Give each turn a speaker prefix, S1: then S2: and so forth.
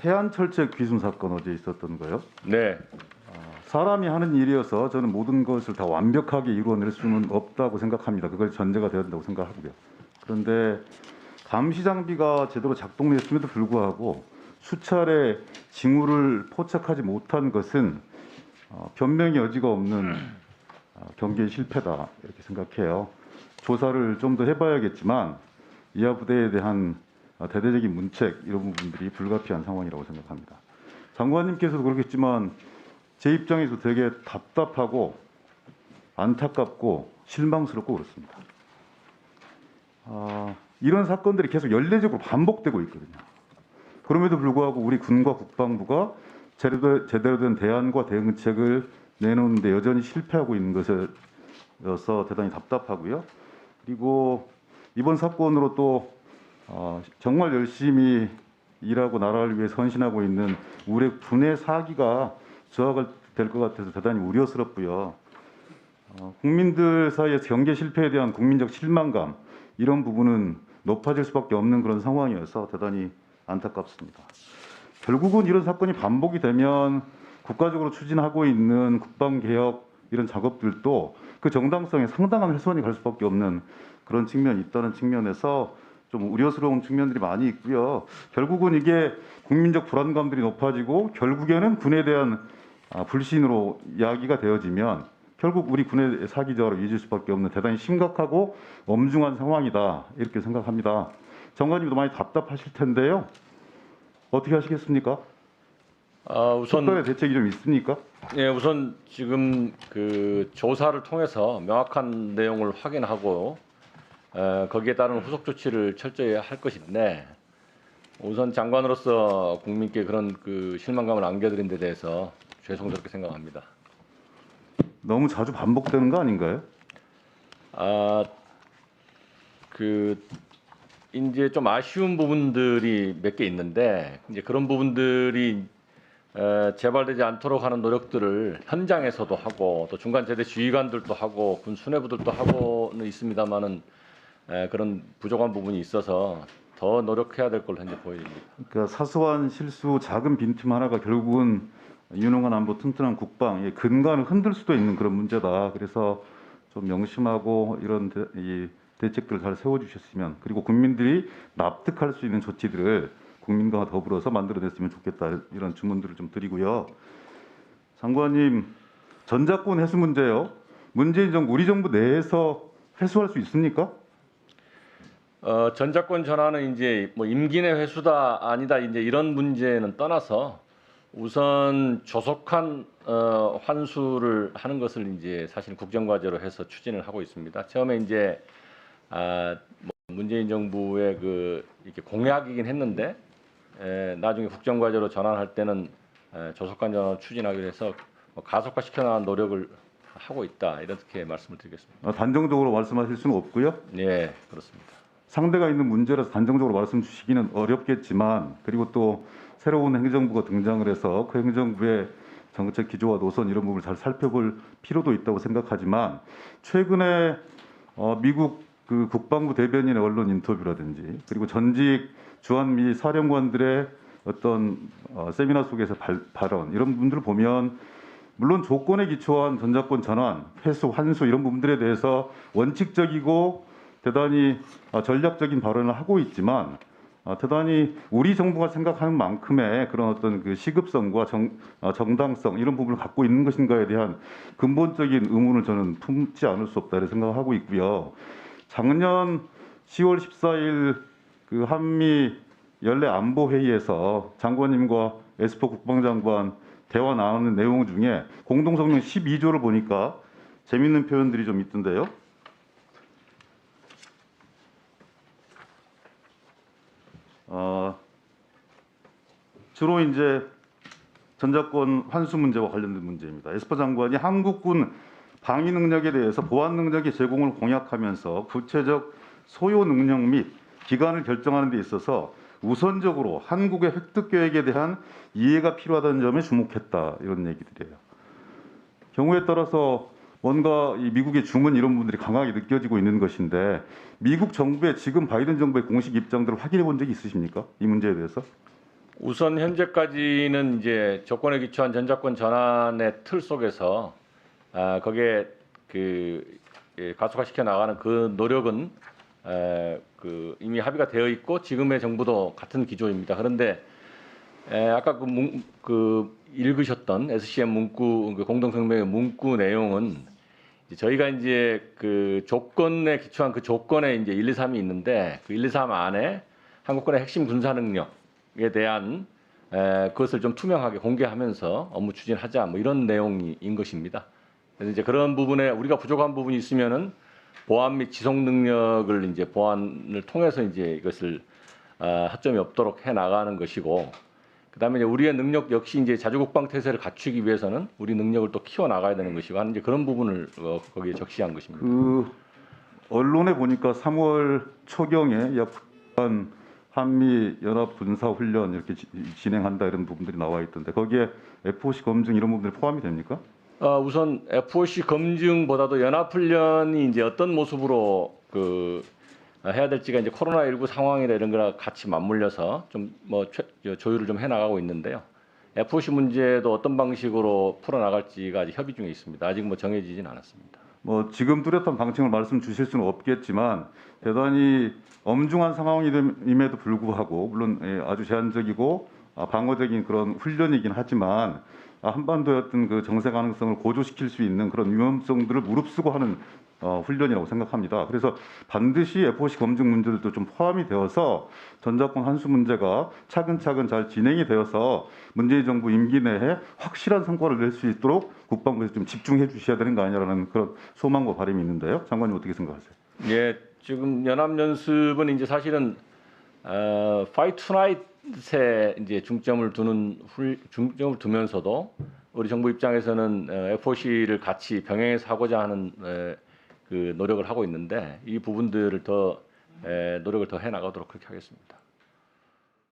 S1: 해안철책 귀순 사건 어제 있었던 거요.
S2: 네.
S1: 사람이 하는 일이어서 저는 모든 것을 다 완벽하게 이루어낼 수는 없다고 생각합니다. 그걸 전제가 되어야 된다고 생각하고요. 그런데 감시 장비가 제대로 작동했음에도 불구하고 수차례 징후를 포착하지 못한 것은 변명의 여지가 없는 경계의 실패다 이렇게 생각해요. 조사를 좀 더 해봐야겠지만 이하 부대에 대한 대대적인 문책 이런 부분들이 불가피한 상황이라고 생각합니다. 장관님께서도 그렇겠지만 제 입장에서 되게 답답하고 안타깝고 실망스럽고 그렇습니다. 이런 사건들이 계속 연례적으로 반복되고 있거든요. 그럼에도 불구하고 우리 군과 국방부가 제대로 된 대안과 대응책을 내놓는데 여전히 실패하고 있는 것에서 대단히 답답하고요. 그리고 이번 사건으로 또 정말 열심히 일하고 나라를 위해 헌신하고 있는 우리 군의 사기가 저하가 될 것 같아서 대단히 우려스럽고요. 국민들 사이에서 경계 실패에 대한 국민적 실망감 이런 부분은 높아질 수밖에 없는 그런 상황이어서 대단히 안타깝습니다. 결국은 이런 사건이 반복이 되면 국가적으로 추진하고 있는 국방개혁 이런 작업들도 그 정당성에 상당한 훼손이 갈 수밖에 없는 그런 측면이 있다는 측면에서 좀 우려스러운 측면들이 많이 있고요. 결국은 이게 국민적 불안감들이 높아지고 결국에는 군에 대한 불신으로 야기가 되어지면 결국 우리 군의 사기자로 이어질 수밖에 없는 대단히 심각하고 엄중한 상황이다 이렇게 생각합니다. 장관님도 많이 답답하실 텐데요. 어떻게 하시겠습니까?
S2: 우선
S1: 특별한 대책이 좀 있습니까?
S2: 예, 우선 지금 그 조사를 통해서 명확한 내용을 확인하고 거기에 따른 후속 조치를 철저히 할 것인데 우선 장관으로서 국민께 그런 그 실망감을 안겨드린 데 대해서 죄송스럽게 생각합니다.
S1: 너무 자주 반복되는 거 아닌가요?
S2: 이제 좀 아쉬운 부분들이 몇 개 있는데 이제 그런 부분들이 재발되지 않도록 하는 노력들을 현장에서도 하고 또 중간 제대 지휘관들도 하고 군 수뇌부들도 하고는 있습니다만은 그런 부족한 부분이 있어서 더 노력해야 될 걸로 현재 보입니다.
S1: 그러니까 사소한 실수, 작은 빈틈 하나가 결국은 유능한 안보, 튼튼한 국방의 근간을 흔들 수도 있는 그런 문제다. 그래서 좀 명심하고 이런 대책들을 잘 세워주셨으면, 그리고 국민들이 납득할 수 있는 조치들을 국민과 더불어서 만들어냈으면 좋겠다, 이런 주문들을 좀 드리고요. 장관님, 전작권 회수 문제요. 문재인 정부, 우리 정부 내에서 회수할 수 있습니까?
S2: 전작권 전환은 이제 뭐 임기 내 회수다 아니다 이제 이런 문제는 떠나서 우선 조속한 환수를 하는 것을 이제 사실 국정과제로 해서 추진을 하고 있습니다. 처음에 이제 문재인 정부의 그 이렇게 공약이긴 했는데 나중에 국정과제로 전환할 때는 조속한 전환을 추진하기로 해서 가속화시켜 나가는 노력을 하고 있다 이렇게 말씀을 드리겠습니다.
S1: 단정적으로 말씀하실 수는 없고요.
S2: 네, 그렇습니다.
S1: 상대가 있는 문제라서 단정적으로 말씀 주시기는 어렵겠지만, 그리고 또 새로운 행정부가 등장을 해서 그 행정부의 정책 기조와 노선 이런 부분을 잘 살펴볼 필요도 있다고 생각하지만, 최근에 미국 그 국방부 대변인의 언론 인터뷰라든지 그리고 전직 주한미 사령관들의 어떤 세미나 속에서 발언 이런 부분들을 보면 물론 조건에 기초한 전작권 전환, 회수, 환수 이런 부분들에 대해서 원칙적이고 대단히 전략적인 발언을 하고 있지만 대단히 우리 정부가 생각하는 만큼의 그런 어떤 그 시급성과 정당성 이런 부분을 갖고 있는 것인가에 대한 근본적인 의문을 저는 품지 않을 수 없다 이렇게 생각하고 있고요. 작년 10월 14일 그 한미 연례 안보 회의에서 장관님과 에스퍼 국방장관 대화 나누는 내용 중에 공동성명 12조를 보니까 재미있는 표현들이 좀 있던데요. 주로 이제 전작권 환수 문제와 관련된 문제입니다. 에스퍼 장관이 한국군 방위 능력에 대해서 보안 능력의 제공을 공약하면서 구체적 소요 능력 및 기간을 결정하는 데 있어서 우선적으로 한국의 획득 계획에 대한 이해가 필요하다는 점에 주목했다 이런 얘기들이에요. 경우에 따라서 뭔가 이 미국의 주문 이런 부분들이 강하게 느껴지고 있는 것인데 미국 정부의 지금 바이든 정부의 공식 입장들을 확인해 본 적이 있으십니까? 이 문제에 대해서?
S2: 우선 현재까지는 이제 조건에 기초한 전작권 전환의 틀 속에서 거기에 가속화시켜 나가는 그 노력은 이미 합의가 되어 있고 지금의 정부도 같은 기조입니다. 그런데 아까 읽으셨던 SCM 문구 공동성명의 문구 내용은 저희가 이제 그 조건에 기초한 그 조건에 이제 1, 2, 3이 있는데 그 1, 2, 3 안에 한국군의 핵심 군사 능력에 대한 그것을 좀 투명하게 공개하면서 업무 추진하자 뭐 이런 내용인 것입니다. 그래서 이제 그런 부분에 우리가 부족한 부분이 있으면은 보안 및 지속 능력을 이제 보안을 통해서 이제 이것을 하점이 없도록 해 나가는 것이고, 그다음에 이제 우리의 능력 역시 이제 자주국방 태세를 갖추기 위해서는 우리 능력을 또 키워 나가야 되는 것이고 하는 이제 그런 부분을 거기에 적시한 것입니다.
S1: 그 언론에 보니까 3월 초경에 약간 한미 연합 군사 훈련 이렇게 진행한다 이런 부분들이 나와 있던데 거기에 FOC 검증 이런 부분들이 포함이 됩니까?
S2: 우선 FOC 검증보다도 연합훈련이 이제 어떤 모습으로 해야 될지가 이제 코로나19 상황이나 이런 거랑 같이 맞물려서 좀 뭐 조율을 좀 해나가고 있는데요. FOC 문제도 어떤 방식으로 풀어나갈지가 아직 협의 중에 있습니다. 아직 뭐 정해지진 않았습니다.
S1: 뭐 지금 뚜렷한 방침을 말씀 주실 수는 없겠지만 대단히 엄중한 상황임에도 불구하고 물론 아주 제한적이고 방어적인 그런 훈련이긴 하지만 한반도의 어떤 그 정세 가능성을 고조시킬 수 있는 그런 위험성들을 무릅쓰고 하는 훈련이라고 생각합니다. 그래서 반드시 FOC 검증 문제들도 좀 포함이 되어서 전작권 환수 문제가 차근차근 잘 진행이 되어서 문재인 정부 임기 내에 확실한 성과를 낼 수 있도록 국방부에서 좀 집중해 주셔야 되는 거 아니냐라는 그런 소망과 바람이 있는데요. 장관님 어떻게 생각하세요?
S2: 예, 지금 연합연습은 이제 사실은 Fight Tonight에 이제 중점을 두면서도 우리 정부 입장에서는 FOC를 같이 병행해서 하고자 하는 그 노력을 하고 있는데 이 부분들을 더 노력을 더 해 나가도록 그렇게 하겠습니다.